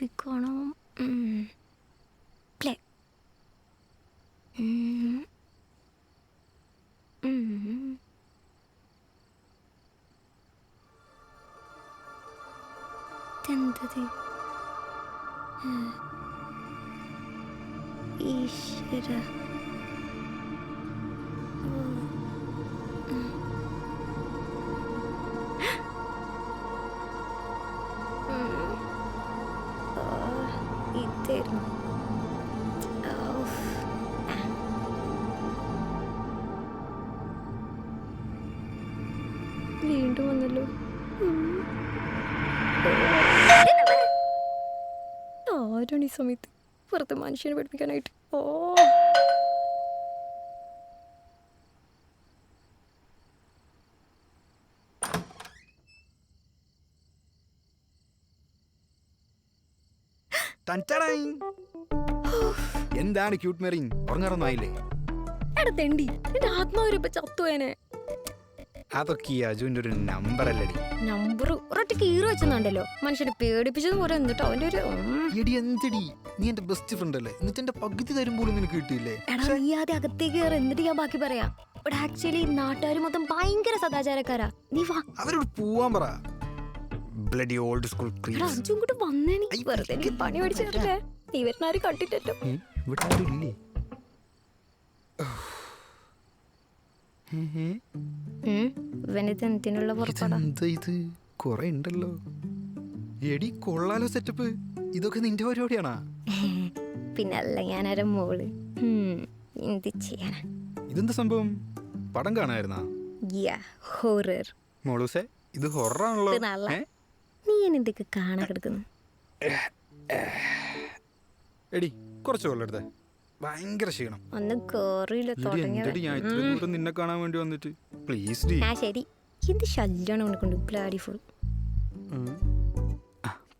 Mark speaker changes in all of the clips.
Speaker 1: Music ആണോ? Play. ഇതെന്തത്? ഈശ്വര. ഇതായിരുന്നു. വീണ്ടും വന്നല്ലോ. ആരാണ് ഈ സമയത്ത് വെറുതെ മനുഷ്യനെ പഠിപ്പിക്കാനായിട്ട്? ഓ,
Speaker 2: എന്താണ് ക്യൂട്ട് മെറിൻ? ഉറങ്ങാറൊന്നായില്ലേ?
Speaker 1: എടാ തെണ്ടി, എന്റെ ആത്മാവിനെ ചത്തുവേനെ.
Speaker 2: അതൊക്കെ അജുവിന്റെ ഒരു നമ്പർ അല്ലടി.
Speaker 1: നമ്പർ ഒരൊറ്റ കീറ് വെച്ചെന്നുണ്ടല്ലോ, മനുഷ്യനെ പേടിപ്പിച്ചത് പോലെ. എന്നിട്ട് അവന്റെ ഒരു
Speaker 2: എടി എന്തെടി, നീ എന്റെ ബെസ്റ്റ് ഫ്രണ്ട് അല്ലേ? എന്നിട്ട് എന്റെ പകുതി തരുമ്പോഴും നിനക്ക് കിട്ടിയില്ലേ?
Speaker 1: എടാ നീ ആദ്യം അകത്തേക്ക് കയറി, എന്നിട്ട് ഞാൻ ബാക്കി പറയാം. ഇവിടെ ആക്ച്വലി നാട്ടുകാർ മൊത്തം ഭയങ്കര സദാചാരക്കാരാ. നീ വാ.
Speaker 2: അവരോട് പോവാൻ പറ. ബ്ലഡി ഓൾഡ് സ്കൂൾ
Speaker 1: എടാ അഞ്ചും കൂടെ വന്നേനി. വെറുതെ എനിക്ക് പണി പഠിച്ചിട്ടില്ലേ? നീ വരുന്ന ആരും കണ്ടിട്ടല്ലോ.
Speaker 2: ഇവിടെ ആരും ഇല്ലേ?
Speaker 1: ഇവനിതെന്തിനുള്ള പുറപ്പാടാ?
Speaker 2: ഇത് കൊറേ ഉണ്ടല്ലോ. എടി കൊള്ളാലോ സെറ്റപ്പ്. ഇതൊക്കെ നിന്റെ പരിപാടിയാണാ?
Speaker 1: പിന്നല്ല, ഞാനൊരു മോള്. എന്ത് ചെയ്യാനാ?
Speaker 2: ഇതെന്താ സംഭവം? പടം കാണായിരുന്നാ?
Speaker 1: ഹൊറർ.
Speaker 2: മോളൂസേ, ഇത് ഹൊറാണല്ലോ.
Speaker 1: നീ എന്തൊക്കെ കാണാൻ കിടക്കുന്നു?
Speaker 2: എടി കുറച്ച് വെള്ളം എടുത്തേ. ഭയങ്കര ക്ഷീണം.
Speaker 1: ഒന്നും കേറിയില്ല.
Speaker 2: ഞാൻ ഇത്ര ദൂരം നിന്നെ കാണാൻ വേണ്ടി വന്നിട്ട് പ്ലീസ് ഡി.
Speaker 1: ശരി. എന്ത് ശല്യാണ് അവനെ കൊണ്ട്. Bloody full.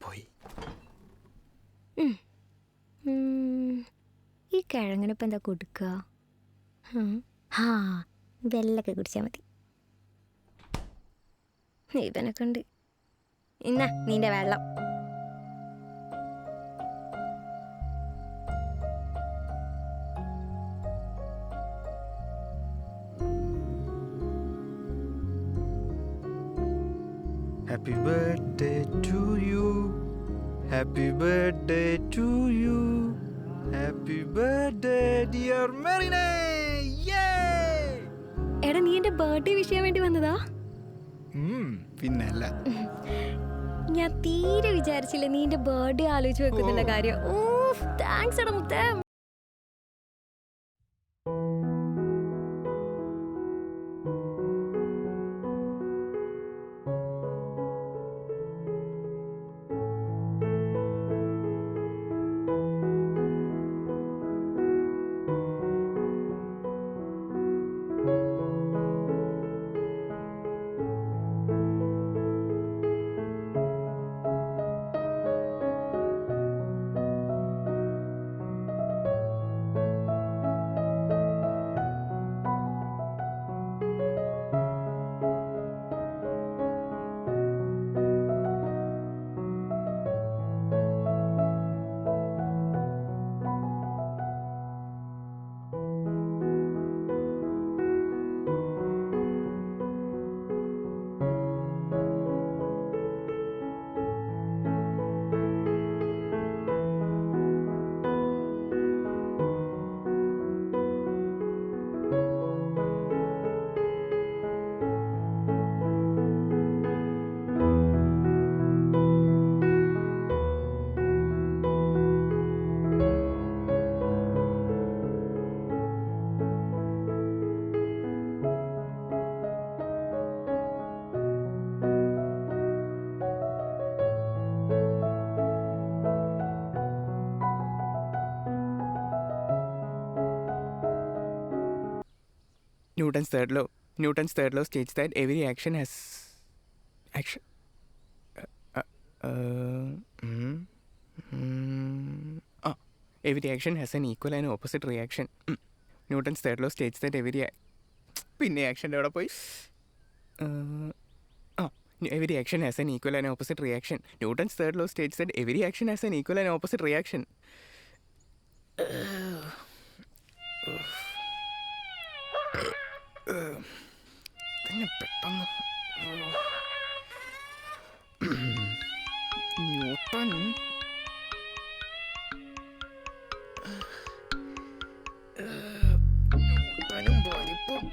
Speaker 2: പോയി.
Speaker 1: ഈ കിഴങ്ങിനിപ്പോ എന്താ കൊടുക്കുക? വെള്ളൊക്കെ കുടിച്ചാൽ മതി. ഇവനൊക്കെ ഉണ്ട്. ഇന്നാ നിന്റെ വെള്ളം.
Speaker 2: Happy birthday to you. Happy birthday to you. Happy birthday dear Marine. Yay!
Speaker 1: എടാ നീ എന്റെ ബർത്ത്ഡേ വിഷ് ചെയ്യാൻ വേണ്ടി വന്നതാ?
Speaker 2: പിന്നല്ല.
Speaker 1: ഞാൻ തീരെ വിചാരിച്ചില്ല നീ എന്റെ ബർത്ത്ഡേ ആലോചിച്ച് വെക്കുന്നുള്ള കാര്യം. താങ്ക്സ് എടാ മുത്തേ.
Speaker 3: Newton's third law states that every action has action. Every action has an equal and opposite reaction. Newton's third law states that every പിന്നെ ആക്ഷൻ്റെ അവിടെ പോയി Every action has an equal and opposite reaction. Newton's third law states that every action has an equal and opposite reaction. തന്നെ പെട്ടെന്ന് newton ന്യൂട്ടനും പരിപ്പും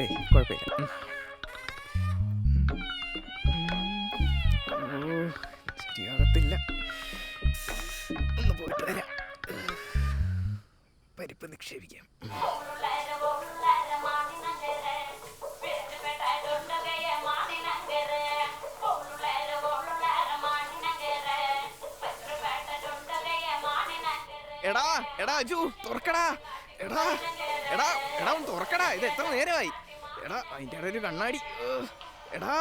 Speaker 3: ഏയ് കുഴപ്പമില്ല. ശരിയാകത്തില്ല. ഒന്ന് പോയിട്ട് വരാം. പരിപ്പ് നിക്ഷേപിക്കാം. എടാ എടാ അജു തുറക്കടാ. എടാ എടാ എടാ ഒന്ന് തുറക്കടാ. ഇത് എത്ര നേരമായി? എടാ അതിൻ്റെ ഇടയിൽ ഒരു കണ്ണാടി. എടാ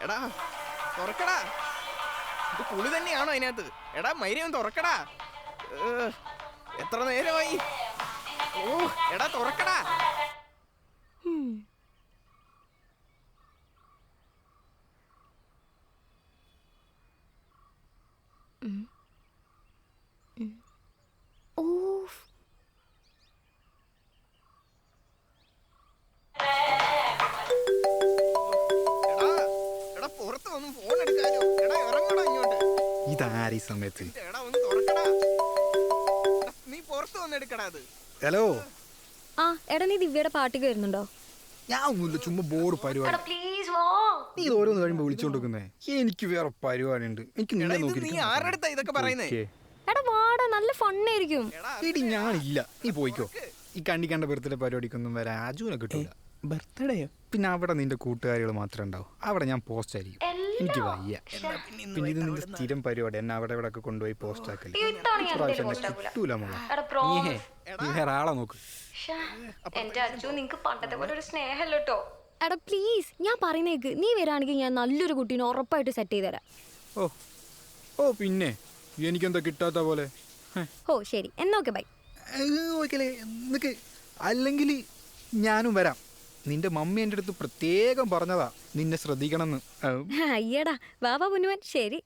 Speaker 3: എടാ തുറക്കടാ. ഇത് പുളി തന്നെയാണോ അതിനകത്ത്? എടാ മൈര ഒന്ന് തുറക്കടാ. എത്ര നേരമായി? ഓ എടാ തുറക്കടാ.
Speaker 1: ഓഫ്.
Speaker 3: എടാ എടാ പുറത്ത് വന്ന് ഫോൺ എടുക്കാനോ? എടാ ഇറങ്ങടാ ഇങ്ങോട്ട്.
Speaker 2: ഇതാരീ സമയത്ത്?
Speaker 3: എടാ ഒന്ന് തുറക്കടാ. നീ പുറത്ത് വന്ന് എടുക്കടാ അത്.
Speaker 2: ഹലോ.
Speaker 1: ആ എടാ നീ ദിവ്യയുടെ പാട്ടിക്ക് വരുന്നുണ്ടോ?
Speaker 2: ഞാൻ ഒന്നുമില്ല, ചുമ്മാ ബോർഡ് പരിപാടി.
Speaker 1: പ്ലീസ് വാ.
Speaker 2: നീ ഇത് ഓരോന്ന് കഴിയുമ്പോ വിളിച്ചോണ്ടിരിക്കുന്നേ. എനിക്ക് വേറെ പരിപാടി ഉണ്ട്. എനിക്ക്
Speaker 3: എടാ,
Speaker 2: നിന്നെ
Speaker 3: ഇത്
Speaker 2: നോക്കി
Speaker 3: നീ ആരുടെ അടുത്താ ഇതൊക്കെ പറയുന്നേ?
Speaker 1: എടാ വാടാ, നല്ല ഫണ്ണായിരിക്കും.
Speaker 3: എടാ,
Speaker 2: ഇടി ഞാനില്ല, നീ പോയിക്കോ. ഈ കണ്ടിക്കണ്ട ബർത്ത്ഡേ പരിപാടിക്കൊന്നും വരാൻ അജുവിനെ കിട്ടില്ല.
Speaker 3: ബർത്ത്ഡേയോ?
Speaker 2: പിന്നെ അവിടെ നിന്റെ കൂട്ടുകാരികൾ മാത്രമേ ഉണ്ടാവും. അവിടെ ഞാൻ പോസ്റ്റ് ആയിരിക്കും. എനിക്ക് വയ്യ. പിന്നെ ഇത് നിന്റെ സ്ഥിരം പരിപാടി. എന്നെ അവിടെ ഇവിടെ ഒക്കെ കൊണ്ടുപോയി പോസ്റ്റ് ആക്കല്. പ്രാവശ്യം എന്നെ കിട്ടൂല മോളെ. നീ വേറെ ആളെ നോക്ക്.
Speaker 1: എന്റെ അച്ഛൻ നിങ്ങക്ക് പണ്ടത്തെ പോലെ ഒരു സ്നേഹല്ലോ കേട്ടോ. എടാ പ്ലീസ്, ഞാൻ പറയുന്നേക്ക്. നീ വരാണെങ്കിൽ ഞാൻ നല്ലൊരു കുട്ടീനെ ഉറപ്പായിട്ട് സെറ്റ് ചെയ്ത് തരാം.
Speaker 2: ഓ ഓ പിന്നെ എനിക്കെന്താ കിട്ടാത്ത പോലെ.
Speaker 1: ഓ ശരി, എന്നോക്കെ ബൈ.
Speaker 2: ഓക്കല്ലേ നിനക്ക്. അല്ലെങ്കിൽ ഞാനും വരാം. നിന്റെ മമ്മി എൻ്റെ അടുത്ത് പ്രത്യേകം പറഞ്ഞതാ നിന്നെ ശ്രദ്ധിക്കണമെന്ന്.
Speaker 1: അയ്യടാ വാവാ പുന്നുവൻ. ശരി.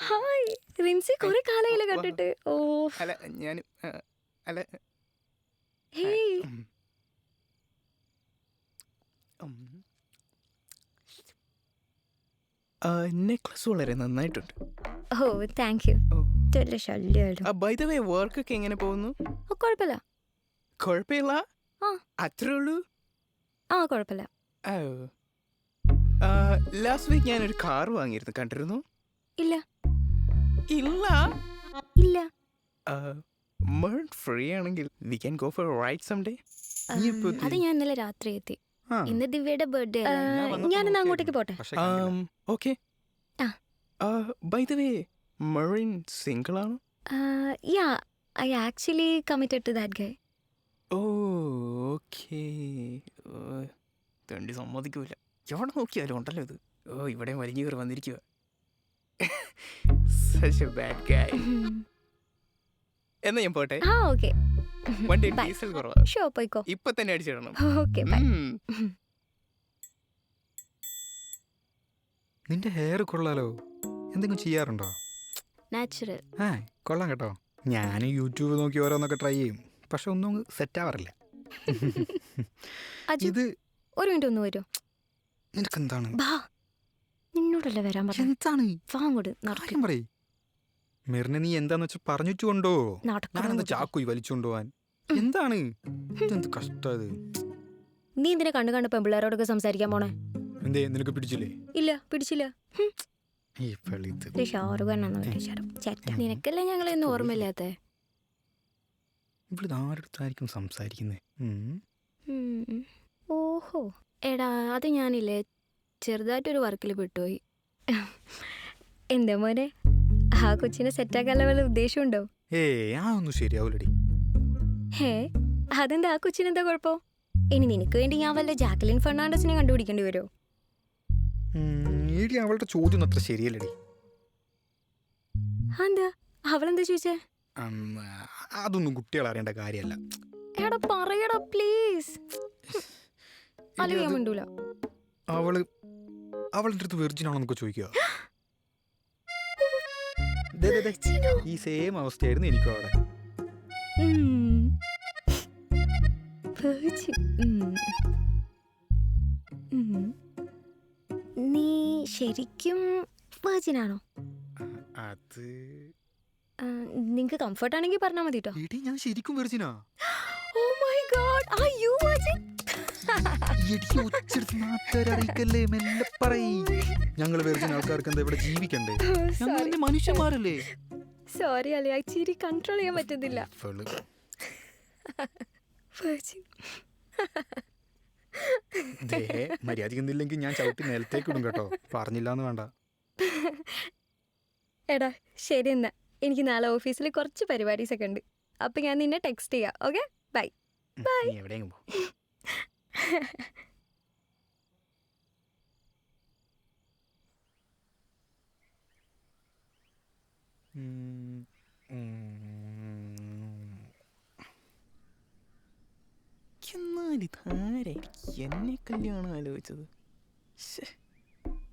Speaker 1: ഹായ് റിൻസി, കുറെ കാലയില് കണ്ടിട്ട്. ഓ
Speaker 3: അല്ല ഞാൻ അല്ല
Speaker 1: ഹേയ്.
Speaker 3: നെക്ലസ് വളരെ നന്നായിട്ടുണ്ട്.
Speaker 1: ഓ താങ്ക് യു. ഇതൊരു ശല്യമായിരുന്നു.
Speaker 3: ബൈ ദ വേ വർക്ക് ഒക്കെ എങ്ങനെ പോകുന്നു?
Speaker 1: ഓ കുഴപ്പമില്ല.
Speaker 3: കുഴപ്പമില്ല,
Speaker 1: ആ
Speaker 3: അത്രേ ഉള്ളൂ.
Speaker 1: ആ കുഴപ്പമില്ല.
Speaker 3: ലാസ്റ്റ് വീക്ക് ഞാനൊരു കാർ വാങ്ങിയിരുന്നു, കണ്ടിരുന്നു?
Speaker 1: ഇല്ല
Speaker 3: ഇല്ല
Speaker 1: ഇല്ല.
Speaker 3: ഫ്രീ ആണെങ്കിൽ we can go for ride some day.
Speaker 1: അത് ഞാൻ ഇന്നലെ രാത്രി എത്തി. ഇന്ന് ദിവ്യയുടെ ബർത്ത്ഡേ. ഞാനിന്ന് അങ്ങോട്ടേക്ക് പോട്ടെ.
Speaker 3: Okay. By the way Merin single ആണോ?
Speaker 1: Yeah, I actually committed to that guy.
Speaker 3: Okay. തണ്ടി സമ്മതിക്കൂല. എവിടെ നോക്കിയാലും ഉണ്ടല്ലോ ഇത്. ഇവിടെ വലിഞ്ഞു കയറി വന്നിരിക്കുക. Such a bad guy. എന്നാ ഞാൻ പോട്ടെ.
Speaker 1: ആ ഓക്കെ.
Speaker 3: വണ്ടി ഡീസൽ കുറവാ.
Speaker 1: ഷോ പോയിക്കോ.
Speaker 3: ഇപ്പൊ തന്നെ അടിച്ചിടണം.
Speaker 1: Okay bye.
Speaker 2: നിന്റെ ഹെയർ കൊള്ളാലോ. എന്തെങ്കിലും ചെയ്യാറുണ്ടോ?
Speaker 1: നാച്ചുറൽ.
Speaker 2: കൊള്ളാം കേട്ടോ. ഞാൻ യൂട്യൂബ് നോക്കി ഓരോന്നൊക്കെ ട്രൈ ചെയ്യും, പക്ഷെ ഒന്നും സെറ്റ് ആവാറില്ല.
Speaker 1: ഇത് ഒരു മിനിറ്റ് ഒന്ന് വരുമോ?
Speaker 2: നിനക്കെന്താണ്?
Speaker 1: ബാ നിന്നോടല്ലേ വരാൻ പറഞ്ഞു.
Speaker 2: എന്താണ്
Speaker 1: വാങ്ങോട് നടക്കും.
Speaker 2: കാര്യം പറയ്. മെറിനെ നീ എന്താന്ന് വെച്ചാൽ പറഞ്ഞിട്ടുണ്ടോ? ഞാനെന്താ ചാക്കുയി വലിച്ചുകൊണ്ടുപോവാൻ? എന്താണ് ഇതെന്ത് കഷ്ടത്?
Speaker 1: നീ എന്തിനാ കണ്ണു കണ്ട് പെമ്പിള്ളേരോടൊക്കെ സംസാരിക്കാൻ പോണേ?
Speaker 2: എന്തേ നിനക്ക് പിടിച്ചില്ലേ?
Speaker 1: ഇല്ല, പിടിച്ചില്ല.
Speaker 2: ഈ പെളിത്
Speaker 1: ഷാറുഖ് ഖാനാണെന്ന് വിചാരം. ചേട്ട നിനക്കല്ലേ ഞങ്ങളെയൊന്നും ഓർമ്മയില്ലാത്ത.
Speaker 2: ഇവിടെ ആരെടുത്തായിരിക്കും സംസാരിക്കുന്നത്?
Speaker 1: ഓഹോ എടാ, അത് ഞാനില്ലേ ചെറുതായിട്ടൊരു വർക്കിൽ പെട്ടുപോയി. എന്താ മോനെ, ആ കൊച്ചിനെ സെറ്റാക്കാനുള്ള വല്ല ഉദ്ദേശമുണ്ടോ?
Speaker 2: ആ ഒന്നും ശരിയാവൂലടി.
Speaker 1: ഹേ, അതെന്താ ആ കൊച്ചിനെന്താ കുഴപ്പം? ഇനി നിനക്ക് വേണ്ടി ഞാൻ വല്ല ജാക്ലിൻ ഫെർണാണ്ടസിനെ കണ്ടുപിടിക്കേണ്ടി വരുമോ?
Speaker 2: അവളുടെ ചോദ്യം അത്ര ശരിയല്ലടി.
Speaker 1: എന്താ അവളെന്താ ചോദിച്ചേ?
Speaker 2: അതൊന്നും കുട്ടികൾ അറിയേണ്ട കാര്യമല്ല.
Speaker 1: എടാ പറയടാ പ്ലീസ്. അല്ലെങ്കിൽ ഞാൻ മിണ്ടൂല.
Speaker 2: അവളുടെ അടുത്ത് വെർജിൻ ആണോ എന്നൊക്കെ ചോദിക്കുക. ഈ സെയിം അവസ്ഥയായിരുന്നു എനിക്കും അവിടെ.
Speaker 1: നീ ശരിക്കും വെർജിനാണോ?
Speaker 2: അത്
Speaker 1: നിങ്ങക്ക് കംഫർട്ട് ആണെങ്കിൽ പറഞ്ഞാൽ മതി കേട്ടോ.
Speaker 2: ഞാൻ ശരിക്കും വെർജിനാ.
Speaker 1: Oh my God, are you virgin?
Speaker 2: ഞങ്ങൾ വെർജിൻ ആൾക്കാർക്ക് എന്താ ഇവിടെ ജീവിക്കണ്ടേ? മനുഷ്യന്മാരല്ലേ.
Speaker 1: സോറി അല്ലേ, ചിരി കൺട്രോൾ ചെയ്യാൻ പറ്റുന്നില്ല.
Speaker 2: മര്യാദയ്ക്കുന്നില്ലെങ്കിൽ ഞാൻ ചവിട്ടി നിലത്തേക്ക് ഇടും കേട്ടോ. പറഞ്ഞില്ലാന്ന് വേണ്ട.
Speaker 1: എടാ ശരി എന്നാ, എനിക്ക് നാളെ ഓഫീസിൽ കുറച്ച് പരിപാടീസ് ഒക്കെ ഉണ്ട്. അപ്പൊ ഞാൻ നിന്നെ ടെക്സ്റ്റ് ചെയ്യാം. Okay, bye bye.
Speaker 2: എവിടെയെങ്കിലും പോ.
Speaker 3: എന്നെ കല്യാണം ആലോചിച്ചത്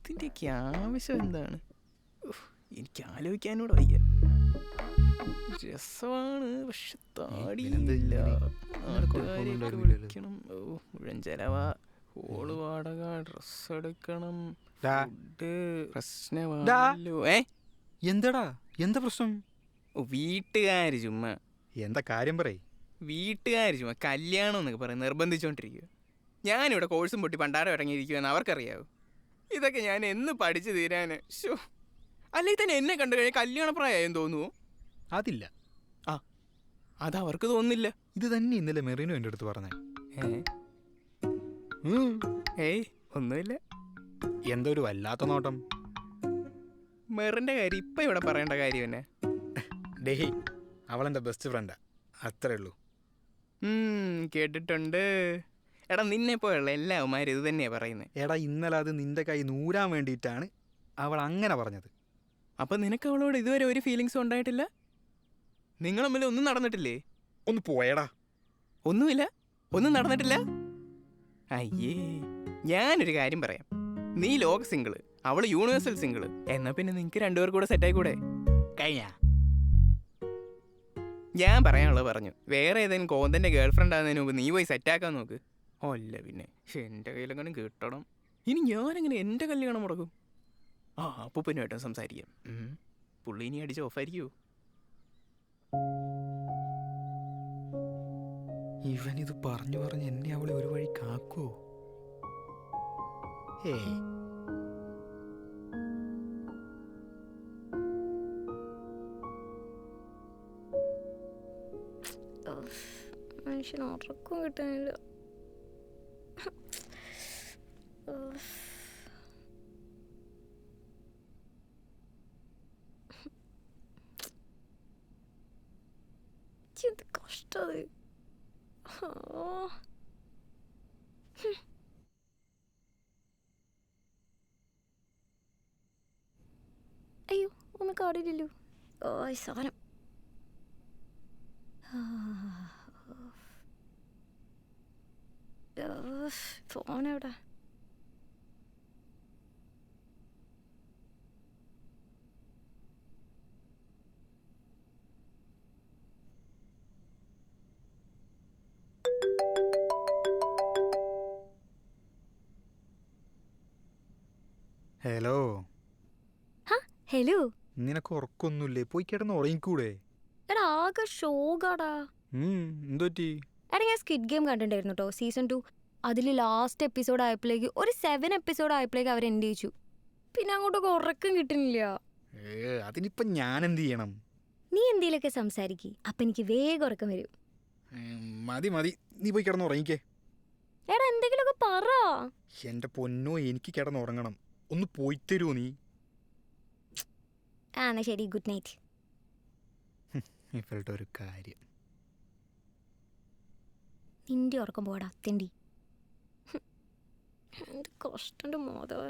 Speaker 3: ഇതിൻ്റെയൊക്കെ ആവശ്യം എന്താണ്? എനിക്ക് ആലോചിക്കാനൂടെ വയ്യ. രസമാണ്, പക്ഷെ താടിയില്ല. വിളിക്കണം. മുഴുവൻ ചെലവാ. ഹോള് വാടക, ഡ്രസ് എടുക്കണം, ഫുഡ്, പ്രശ്നമാണല്ലോ.
Speaker 2: എന്താടാ എന്താ പ്രശ്നം?
Speaker 3: വീട്ടുകാര് ചുമ്മാ.
Speaker 2: എന്താ കാര്യം പറയ്.
Speaker 3: വീട്ടുകാർ ചുമ്മാ കല്യാണം എന്നൊക്കെ പറയും നിർബന്ധിച്ചോണ്ടിരിക്കുക. ഞാനിവിടെ കോഴ്സും പൊട്ടി പണ്ടാരം ഇറങ്ങിയിരിക്കുമെന്ന് അവർക്കറിയാവൂ. ഇതൊക്കെ ഞാൻ എന്ന് പഠിച്ചു തീരാന്. ഷോ, അല്ലെങ്കിൽ തന്നെ എന്നെ കണ്ടു കഴിഞ്ഞാൽ കല്യാണപ്രായം തോന്നുമോ?
Speaker 2: അതില്ല.
Speaker 3: അതവർക്ക് തോന്നുന്നില്ല.
Speaker 2: ഇത് തന്നെ ഇന്നലെ മെറീനോ എൻ്റെ അടുത്ത് പറഞ്ഞേ.
Speaker 3: ഏയ് ഒന്നുമില്ല.
Speaker 2: എന്തോ ഒരു വല്ലാത്ത നോട്ടം.
Speaker 3: മെറിൻ്റെ കാര്യം ഇപ്പം ഇവിടെ പറയേണ്ട കാര്യം തന്നെ.
Speaker 2: ഡേഹി അവളെൻ്റെ ബെസ്റ്റ് ഫ്രണ്ടാ, അത്രേ ഉള്ളൂ.
Speaker 3: കേട്ടിട്ടുണ്ട്. എടാ നിന്നെ പോലുള്ള എല്ലാവന്മാരും ഇത് തന്നെയാണ് പറയുന്നത്.
Speaker 2: എടാ ഇന്നലെ അത് നിന്റെ കൈ നൂരാൻ വേണ്ടിയിട്ടാണ് അവൾ അങ്ങനെ പറഞ്ഞത്.
Speaker 3: അപ്പം നിനക്ക് അവളോട് ഇതുവരെ ഒരു ഫീലിങ്സും ഉണ്ടായിട്ടില്ല? നിങ്ങൾ തമ്മിൽ ഒന്നും നടന്നിട്ടില്ലേ?
Speaker 2: ഒന്ന് പോയടാ.
Speaker 3: ഒന്നുമില്ല, ഒന്നും നടന്നിട്ടില്ല. അയ്യേ, ഞാനൊരു കാര്യം പറയാം. നീ ലോക സിംഗിള്, അവള് യൂണിവേഴ്സൽ സിംഗിള്. എന്നാ പിന്നെ നിനക്ക് രണ്ടുപേർ കൂടെ സെറ്റായിക്കൂടെ? കഴിഞ്ഞ ഞാൻ പറയാനുള്ളത് പറഞ്ഞു. വേറെ ഏതെങ്കിലും കോന്തൻ്റെ ഗേൾഫ്രണ്ട് ആകുന്നതിന് മുമ്പ് നീ പോയി സെറ്റാക്കാൻ നോക്ക്. അല്ല പിന്നെ എൻ്റെ കയ്യിലെങ്ങനെ കിട്ടണം. ഇനി ഞാനെങ്ങനെ എൻ്റെ കല്യാണം മുടക്കും? അപ്പൂപ്പനുമായിട്ടും സംസാരിക്കാം. പുള്ളി ഇനി അടിച്ച് ഓഫായിരിക്കുമോ?
Speaker 2: ഇവനിത് പറഞ്ഞു പറഞ്ഞ് എന്നെ അവളെ ഒരു വഴി കാക്കുവോ?
Speaker 1: മനുഷ്യന് ഉറക്കം കിട്ടാനില്ല. എന്ത് കഷ്ടത്. അയ്യോ ഒന്നും കാടില്ലല്ലോ. സാധനം ഫോണെവിടെ?
Speaker 2: Hello
Speaker 1: hello.
Speaker 2: നിനക്ക് ഉറക്കൊന്നുമില്ലേ? പോയി കിടന്ന് ഉറങ്ങിക്കൂടെ?
Speaker 1: എടാ ആകെ ഷോകാടാ.
Speaker 2: എന്തോറ്റി?
Speaker 1: എടാ ഞാൻ സ്ക്വിഡ് ഗെയിം കണ്ടിട്ടുണ്ടായിരുന്നു കേട്ടോ, സീസൺ 2. അതിൽ ലാസ്റ്റ് എപ്പിസോഡ് ആയപ്പോഴേക്ക് ഒരു 7 എപ്പിസോഡ് ആയപ്പോഴേക്ക് അവർ എൻഡ് ചെയ്യിച്ചു. പിന്നെ അങ്ങോട്ടൊക്കെ ഉറക്കം കിട്ടുന്നില്ല.
Speaker 2: അതിനിപ്പം ഞാൻ എന്ത് ചെയ്യണം?
Speaker 1: നീ എന്തേലൊക്കെ സംസാരിക്ക്, അപ്പം എനിക്ക് വേഗം ഉറക്കം വരും.
Speaker 2: മതി മതി, നീ പോയി കിടന്ന് ഉറങ്ങിക്കേ.
Speaker 1: എടാ എന്തെങ്കിലുമൊക്കെ പറ.
Speaker 2: എൻ്റെ പൊന്നോ, എനിക്ക് കിടന്ന് ഉറങ്ങണം. ഒന്ന് പോയി തരുമോ നീ?
Speaker 1: ആ എന്നാ ശരി, ഗുഡ് നൈറ്റ്.
Speaker 2: ഇവളുടെ ഒരു കാര്യം.
Speaker 1: നിന്റെ ഉറക്കം പോടാ തെണ്ടി. എന്ത് കഷ്ടൻ്റെ മോദവ.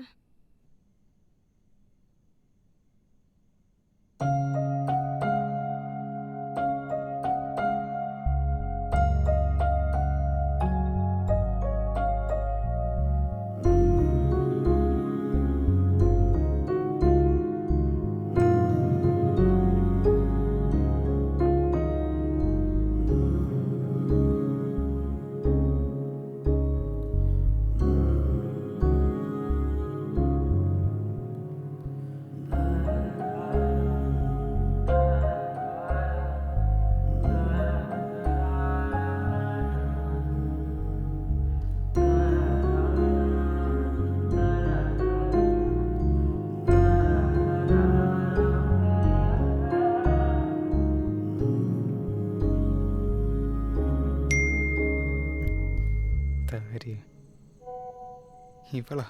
Speaker 2: ഇവളാ?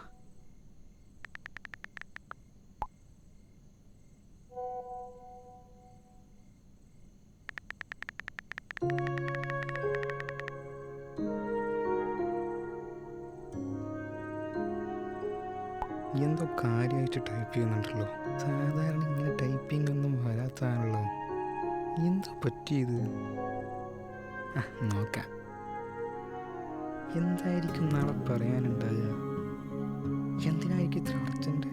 Speaker 2: എന്തോ കാര്യമായിട്ട് ടൈപ്പ് ചെയ്യുന്നുണ്ടല്ലോ. സാധാരണ ഇങ്ങനെ ടൈപ്പിംഗ് ഒന്നും വരാത്താണല്ലോ. എന്തോ പറ്റിയത്? നോക്കാം. എന്തായിരിക്കും നാളെ പറയാനുണ്ടാകുക? എന്തിനായിരിക്കും ഇത്ര അർജന്റ്?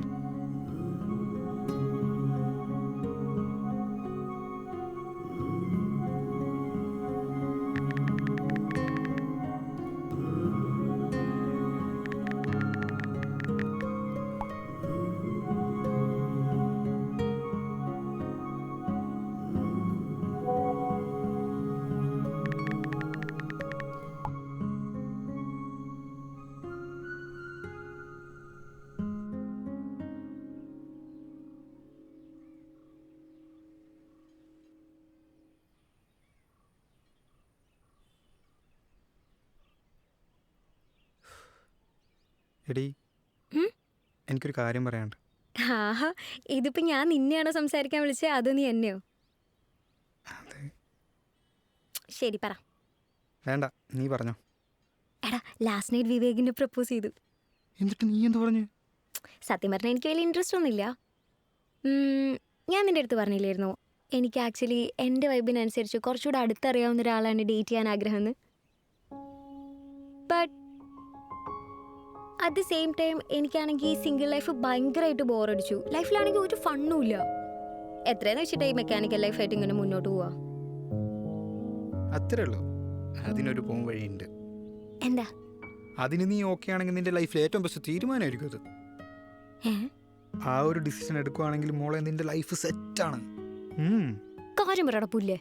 Speaker 2: എടീ, എനിക്കൊരു കാര്യം പറയാനുണ്ട്.
Speaker 1: ആഹാ, ഇതിപ്പോ ഞാൻ നിന്നെയാണോ സംസാരിക്കാൻ വിളിച്ചത് അതോ നീ എന്നെയോ?
Speaker 2: അതെ.
Speaker 1: ശരി പറ.
Speaker 2: വേണ്ട, നീ പറഞ്ഞോ.
Speaker 1: എടാ ലാസ്റ്റ് നൈറ്റ് വിവേകിനെ പ്രപ്പോസ് ചെയ്തു.
Speaker 2: എന്നിട്ട് നീ എന്ത് പറഞ്ഞു?
Speaker 1: സത്യം പറഞ്ഞാൽ എനിക്ക് വലിയ ഇൻട്രസ്റ്റ് ഒന്നുമില്ല. ഞാൻ നിൻ്റെ അടുത്ത് പറഞ്ഞില്ലായിരുന്നു എനിക്ക് ആക്ച്വലി എൻ്റെ വൈബിനനുസരിച്ച് കുറച്ചുകൂടെ അടുത്തറിയാവുന്ന ഒരാളാണ് ഡേറ്റ് ചെയ്യാൻ ആഗ്രഹമെന്ന്. But at the same time എനിക്കാണെങ്കിൽ സിംഗിൾ ലൈഫ് ഭയങ്കരമായിട്ട് ബോറടിച്ചു. ലൈഫിലാണെങ്കിൽ ഒരു ഫണ്ണും ഇല്ല. എത്രയെന്ന് വെച്ചിട്ട് ഈ മെക്കാനിക്കൽ ലൈഫായിട്ട് ഇങ്ങനെ മുന്നോട്ട് പോവാ.
Speaker 2: അത്രേ ഉള്ളൂ. അതിനൊരു പോം വഴിയുണ്ട്.
Speaker 1: എന്താ?
Speaker 2: അതിന് നീ ഓക്കെ ആണെങ്കിൽ നിന്റെ ലൈഫിൽ ഏറ്റവും ബെസ്റ്റ് തീരുമാനമായിരിക്കും അത്. ആ ഒരു ഡിസിഷൻ എടുക്കുവാണെങ്കിൽ മോളെ നിന്റെ ലൈഫ് സെറ്റാണ്.
Speaker 1: കാര്യം പറയടാ പുല്ലേ.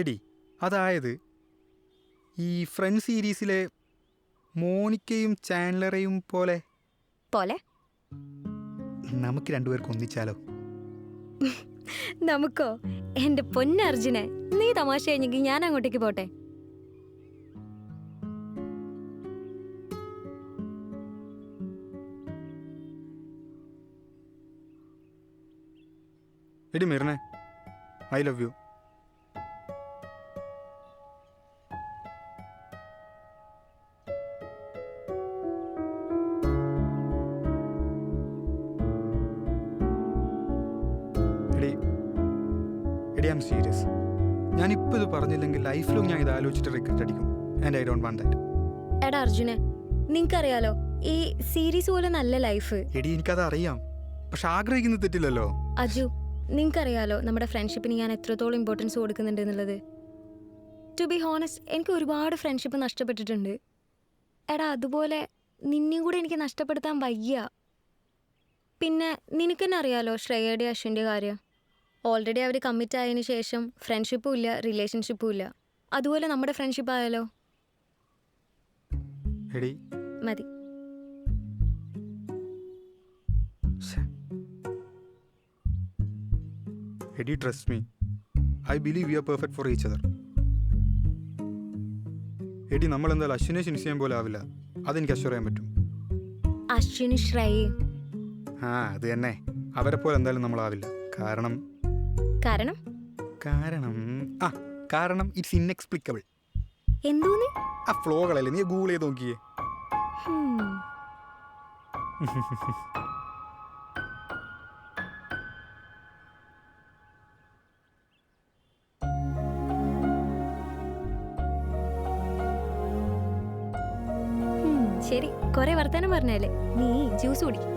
Speaker 2: എടി, അതായത് ഈ ഫ്രണ്ട് സീരീസിലെ മോണിക്കയും ചാൻഡലറയും പോലെ
Speaker 1: പോലെ
Speaker 2: നമുക്ക് രണ്ടുപേർക്ക് ഒന്നിച്ചാലോ?
Speaker 1: നമുക്കോ? എൻ്റെ പൊന്നർജുനെ, നീ തമാശ കഴിഞ്ഞെങ്കിൽ ഞാൻ അങ്ങോട്ടേക്ക് പോട്ടെ.
Speaker 2: എടി മിർനെ, ഐ ലവ് യു. എടി ഐ ആം സീരിയസ്. ഞാനിപ്പോൾ ഇത് പറഞ്ഞില്ലെങ്കിൽ ലൈഫിലും ഞാൻ ഇത് ആലോചിച്ചിട്ട് റിഗ്രറ്റ് അടിക്കും. And I don't want that.
Speaker 1: എടാ അർജുനെ, നിനക്കറിയാലോ ഈ സീരീസ് പോലെ നല്ല ലൈഫ്.
Speaker 2: എടി എനിക്കത് അറിയാം, പക്ഷെ ആഗ്രഹിക്കുന്നത് തെറ്റില്ലല്ലോ.
Speaker 1: അജു, നിനക്കറിയാലോ നമ്മുടെ ഫ്രണ്ട്ഷിപ്പിന് ഞാൻ എത്രത്തോളം ഇമ്പോർട്ടൻസ് കൊടുക്കുന്നുണ്ട് എന്നുള്ളത്. ടു ബി ഹോണസ്റ്റ്, എനിക്ക് ഒരുപാട് ഫ്രണ്ട്ഷിപ്പ് നഷ്ടപ്പെട്ടിട്ടുണ്ട്. എടാ അതുപോലെ നിന്നെയും കൂടെ എനിക്ക് നഷ്ടപ്പെടുത്താൻ വയ്യ. പിന്നെ നിനക്ക് തന്നെ അറിയാലോ ശ്രേയയുടെ അശ്വിൻ്റെ കാര്യം. ഓൾറെഡി അവർ കമ്മിറ്റ് ആയതിനു ശേഷം ഫ്രണ്ട്ഷിപ്പും ഇല്ല, റിലേഷൻഷിപ്പും ഇല്ല. അതുപോലെ നമ്മുടെ ഫ്രണ്ട്ഷിപ്പ് ആയാലോ?
Speaker 2: എടി
Speaker 1: മതി.
Speaker 2: എടി trust me, I believe you are perfect for each other. എടി നമ്മൾ എന്തായാലും അശ്വിനെ ചിൻസിയാൻ പോലെ ആവില്ല, അതെനിക്ക് അഷ്വർ ചെയ്യാൻ പറ്റും.
Speaker 1: അശ്വിന് ശ്രേയ
Speaker 2: ആ അത് തന്നെ, അവരെ പോലെ എന്തായാലും നമ്മളാവില്ല. കാരണം
Speaker 1: കാരണം
Speaker 2: കാരണം ആ കാരണം ഇറ്റ്സ് ഇൻഎക്സ്പ്ലിക്കബിൾ.
Speaker 1: എന്തോന്ന്?
Speaker 2: ആ ഫ്ലോകളല്ലേ, നീ ഗൂഗിൾ ചെയ്ത് നോക്കിയേ.
Speaker 1: ശരി, കുറെ വർത്തമാനം പറഞ്ഞല്ലേ, നീ ജ്യൂസ് കുടിക്കും.